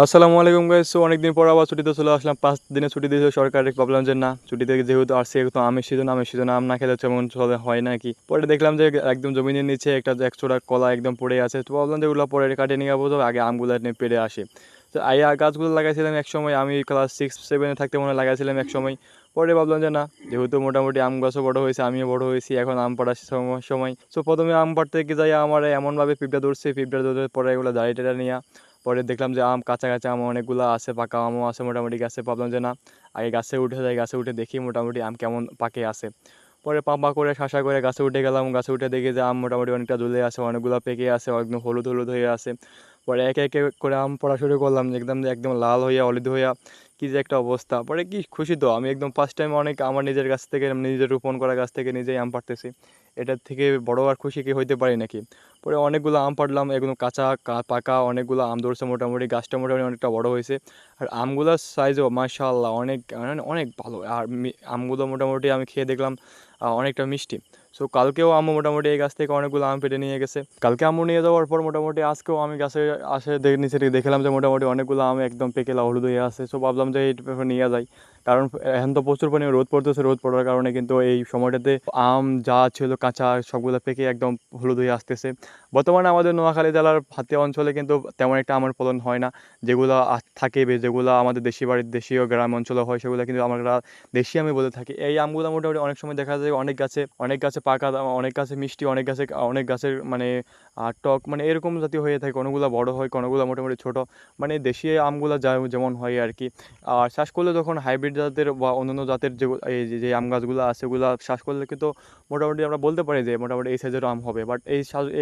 আসসালামু আলাইকুম guys. So অনেকদিন পর আবার ছুটিতে চলে আসলাম। 5 দিনের ছুটি দিয়েছে সরকার। ভাবলাম যে না, ছুটিতে যেহেতু আসছি, একটু আমের সিজন আম না খেলে তেমন চলে হয় নাকি। পরে দেখলাম যে একদম জমিনের নিচে একচোড়া কলা একদম পড়ে আছে। তো ভাবলাম যে ওগুলো পরে কাটে নিয়ে যাবো, তো আগে আমগুলো নিয়ে পেড়ে আসি। তো গাছগুলো লাগাইছিলাম এক সময়, আমি ক্লাস 6-7 থাকতে মনে হয় লাগাইছিলাম এক সময়। পরে ভাবলাম যে না, যেহেতু মোটামুটি আম গাছও বড় হয়েছে, আমিও বড় হয়েছি, এখন আম পাড়ার সময়। সো প্রথমে আম পাড়তে গিয়ে যাই, আমার এমনভাবে পিঁপড়া ধরছে, পিঁপড়া ধরে পরে এগুলো দাঁড়িয়ে টেরা নিয়ে পরে দেখলাম যে কাঁচা কাঁচা আম অনেকগুলো আছে, পাকা আমও আছে মোটামুটি গাছে। ভাবলাম যে না, আগে গাছে উঠে যাই, গাছে উঠে দেখি মোটামুটি আম কেমন পাকে আছে। পরে পাম্পা করে শাসা করে গাছে উঠে গেলাম, গাছে উঠে দেখি যে আম মোটামুটি অনেকটা ঝুলে আছে, অনেকগুলো পেকে আছে, একদম হলুদ হলুদ হয়ে আছে। পরে একে একে করে আম পড়া শুরু করলাম, একদম একদম লাল হইয়া হলুদ হইয়া কী যে একটা অবস্থা। পরে কি খুশি, তো আমি একদম ফার্স্ট টাইম অনেক আমার নিজের গাছ থেকে, নিজের রোপণ করা গাছ থেকে নিজেই আম পাড়তেছি। এটার থেকে বড় আর খুশি কি হইতে পারি নাকি। পরে অনেকগুলো আম পাড়লাম, একদম কাঁচা পাকা অনেকগুলো আম ধরছে, মোটামুটি গাছটা মোটামুটি অনেকটা বড় হয়েছে। আর আমগুলোর সাইজও মাশাআল্লাহ অনেক, মানে অনেক ভালো। আর আমগুলো মোটামুটি আমি খেয়ে দেখলাম অনেকটা মিষ্টি। সো কালকেও আম্মু মোটামুটি এই গাছ থেকে অনেকগুলো আম পেড়ে নিয়ে গেছে। কালকে আম্মু নিয়ে যাওয়ার পর মোটামুটি আজকেও আমি গাছে নিচে থেকে দেখলাম যে মোটামুটি অনেকগুলো আম একদম পেকে লাল হলুদ হয়ে আছে। সো ভাবলাম যে এইটা নিয়ে যাই, কারণ এখন তো প্রচুর পরিমাণে রোদ পড়তেছে, রোদ পড়ার কারণে কিন্তু এই সময়টাতে আম যা ছিল কাঁচা সবগুলো পেকে একদম হলুদ হয়ে আসতেছে। বর্তমানে আমাদের নোয়াখালী জেলার হাতিয়া অঞ্চলে কিন্তু তেমন একটা আমের ফলন হয় না। যেগুলো থাকে যেগুলো আমাদের দেশীয় গ্রাম অঞ্চলে হয়, সেগুলো কিন্তু আমরা দেশি আমি বলে থাকি। এই আমগুলো মোটামুটি অনেক সময় দেখা যায় অনেক গাছে পাকা, অনেক গাছে মিষ্টি, অনেক গাছের মানে টক, মানে এরকম জাতীয় হয়ে থাকে। কোনোগুলো বড় হয়, কোনোগুলো মোটামুটি ছোট, মানে দেশি আমগুলো যেমন হয় আর কি। আর শ্বাস করলে যখন হাইব্রিড জাতের বা অন্যান্য জাতের যে আম গাছগুলো আছে, ওগুলো শ্বাস করলে কিন্তু মোটামুটি আমরা বলতে পারি যে মোটামুটি এই সাইজের আম হবে। বাট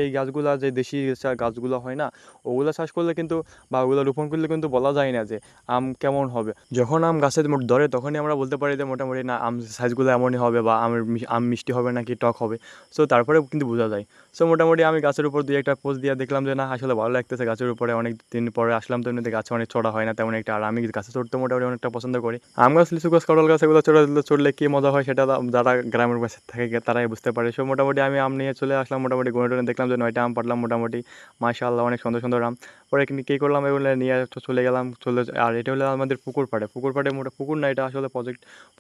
এই গাছগুলা যে দেশি গাছগুলো হয় না, ওগুলো চাষ করলে কিন্তু বা ওগুলো রোপণ করলে কিন্তু বলা যায় না যে আম কেমন হবে। যখন আম গাছে ধরে তখনই আমরা বলতে পারি যে মোটামুটি না, আম সাইজগুলো এমনই হবে বা আম মিষ্টি হবে নাকি টক হবে। সো তারপরে কিন্তু বোঝা যায়। সো মোটামুটি আমি গাছের উপর দুই একটা পোজ দিয়ে দেখলাম যে না, আসলে ভালো লাগতেছে গাছের উপরে। অনেক দিন পরে আসলাম, তো এমনিতে গাছে অনেক চড়া হয় না তেমন একটা, আর আমি গাছে চড়তে মোটামুটি অনেকটা পছন্দ করি। আম গাছ, লিচু গাছ, কাঁঠাল গাছ, এগুলো চড়লে কী মজা হয় সেটা যারা গ্রামের কাছে থাকে তারাই বুঝতে পারে। সো মোটামুটি আমি আম নিয়ে চলে আসলাম, মোটামুটি গুনে টুনে দেখলাম যে 9টা আম পাড়লাম মোটামুটি। মাশাআল্লাহ অনেক সুন্দর সুন্দর আম। পরে কিন্তু কী করলাম, এগুলো নিয়ে চলে গেলাম। আর এটা হলো আমাদের পুকুর পাড়ে পুকুর না, এটা আসলে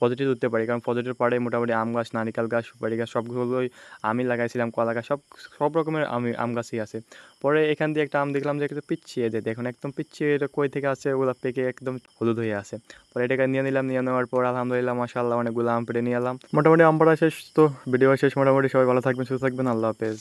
পজিটিভ ধরতে পারি, কারণ পজিটিভ পাড়ে মোটামুটি আম গাছ, নারিকেল গাছ, সুপারি গাছ সবগুলোই আমি লাগাইছিলাম, কলা গাছ, সব রকমের আম গাছই আছে। পরে এখান দিয়ে একটা আম দেখলাম যে একটু পিচ্ছিয়ে যায়, দেখুন একদম পিচ্ছিয়ে, এটা কই থেকে আছে, ওগুলো পেকে একদম হলুদ হয়ে আছে। পরে এটাকে নিয়ে নিলাম, নিয়ে নেওয়ার পর আলহামদুলিল্লাহ মাশাআল্লাহ অনেকগুলো আম পেড়ে নিয়ে এলাম। মোটামুটি আম পাড়া শেষ। তো ভিডিও শেষ মোটামুটি। সবাই ভালো থাকবেন, সুস্থ থাকবেন, আল্লাহ হাফেজ।